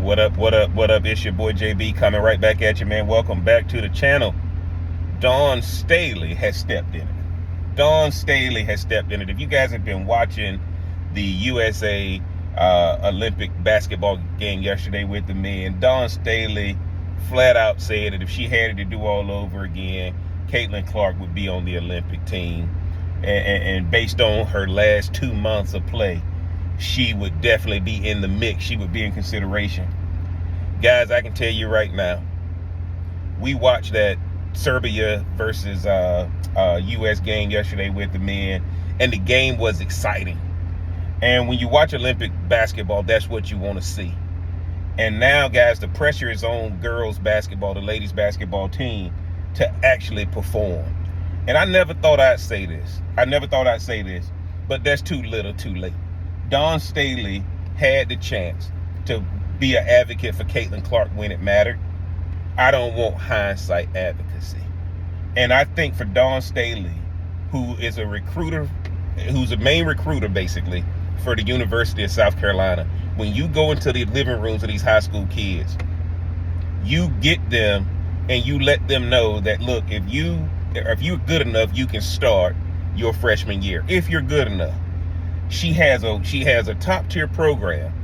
What up, what up, what up? It's your boy JB coming right back at you, man. Welcome back to the channel. Dawn Staley has stepped in it. Dawn Staley has stepped in it. If you guys have been watching the USA Olympic basketball game yesterday with the men, Dawn Staley flat out said that if she had it to do all over again, Caitlin Clark would be on the Olympic team. And based on her last 2 months of play, she would definitely be in the mix. She would be in consideration. Guys, I can tell you right now, we watched that Serbia versus U.S. game yesterday with the men, and the game was exciting. And when you watch Olympic basketball, that's what you want to see. And now, guys, the pressure is on girls basketball, the ladies basketball team, to actually perform. And I never thought I'd say this. But that's too little, too late. Dawn Staley had the chance to be an advocate for Caitlin Clark when it mattered. I don't want hindsight advocacy. And I think for Dawn Staley, who is a recruiter, who's a main recruiter basically for the University of South Carolina, when you go into the living rooms of these high school kids, you get them and you let them know that, look, if you're good enough, you can start your freshman year. If you're good enough. She has a top tier program,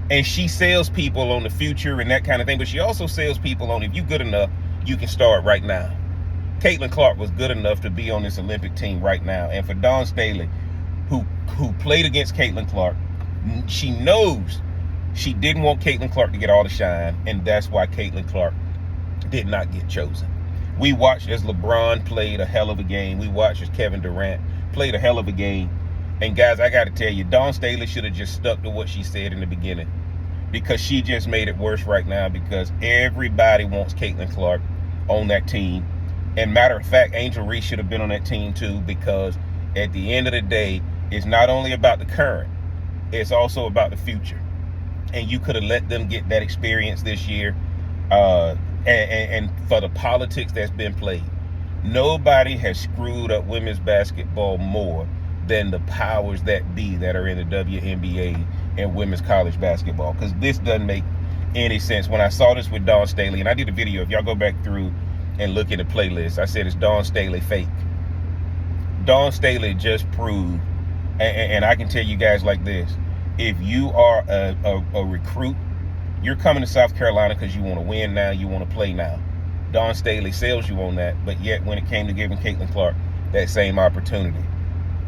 and she sells people on the future and that kind of thing, but she also sells people on, if you're good enough, you can start right now. Caitlin Clark was good enough to be on this Olympic team right now. And for Dawn Staley, who played against Caitlin Clark, she knows she didn't want Caitlin Clark to get all the shine, and that's why Caitlin Clark did not get chosen. We watched as LeBron played a hell of a game. We watched as Kevin Durant played a hell of a game. And guys, I got to tell you, Dawn Staley should have just stuck to what she said in the beginning, because she just made it worse right now, because everybody wants Caitlin Clark on that team. And matter of fact, Angel Reese should have been on that team too, because at the end of the day, it's not only about the current, it's also about the future. And you could have let them get that experience this year. And for the politics that's been played, nobody has screwed up women's basketball more than the powers that be that are in the WNBA and women's college basketball. Because this doesn't make any sense. When I saw this with Dawn Staley, and I did a video, if y'all go back through and look at the playlist, I said it's Dawn Staley fake. Dawn Staley just proved, and I can tell you guys like this, if you are a recruit, you're coming to South Carolina because you want to win now, you want to play now. Dawn Staley sells you on that, but yet when it came to giving Caitlin Clark that same opportunity,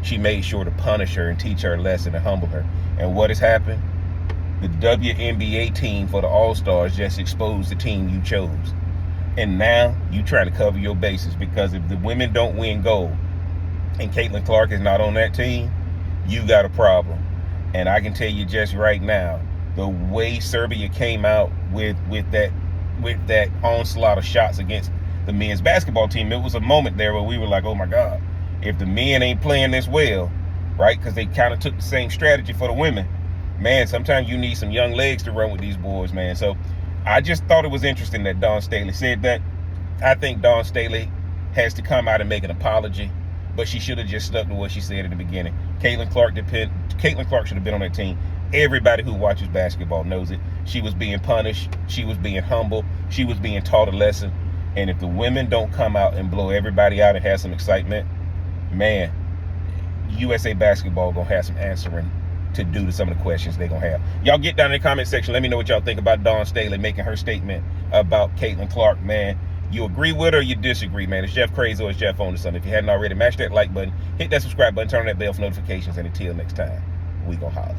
she made sure to punish her and teach her a lesson and humble her. And what has happened? The WNBA team for the All-Stars just exposed the team you chose. And now you try to cover your bases, because if the women don't win gold and Caitlin Clark is not on that team, you got a problem. And I can tell you just right now, the way Serbia came out with that onslaught of shots against the men's basketball team, it was a moment there where we were like, oh my God, if the men ain't playing this well, right? Because they kind of took the same strategy for the women. Man, sometimes you need some young legs to run with these boys, man. So I just thought it was interesting that Dawn Staley said that. I think Dawn Staley has to come out and make an apology, but she should have just stuck to what she said in the beginning. Caitlin Clark should have been on that team. Everybody who watches basketball knows it. She was being punished. She was being humble. She was being taught a lesson. And if the women don't come out and blow everybody out and have some excitement, man, USA basketball gonna have some answering to do to some of the questions they're gonna have. Y'all get down in the comment section. Let me know what y'all think about Dawn Staley making her statement about Caitlin Clark, man. You agree with her or you disagree, man? It's Jeff Crazy or it's Jeff on to something. If you hadn't already, mash that like button, hit that subscribe button, turn on that bell for notifications, and until next time, we gonna holler.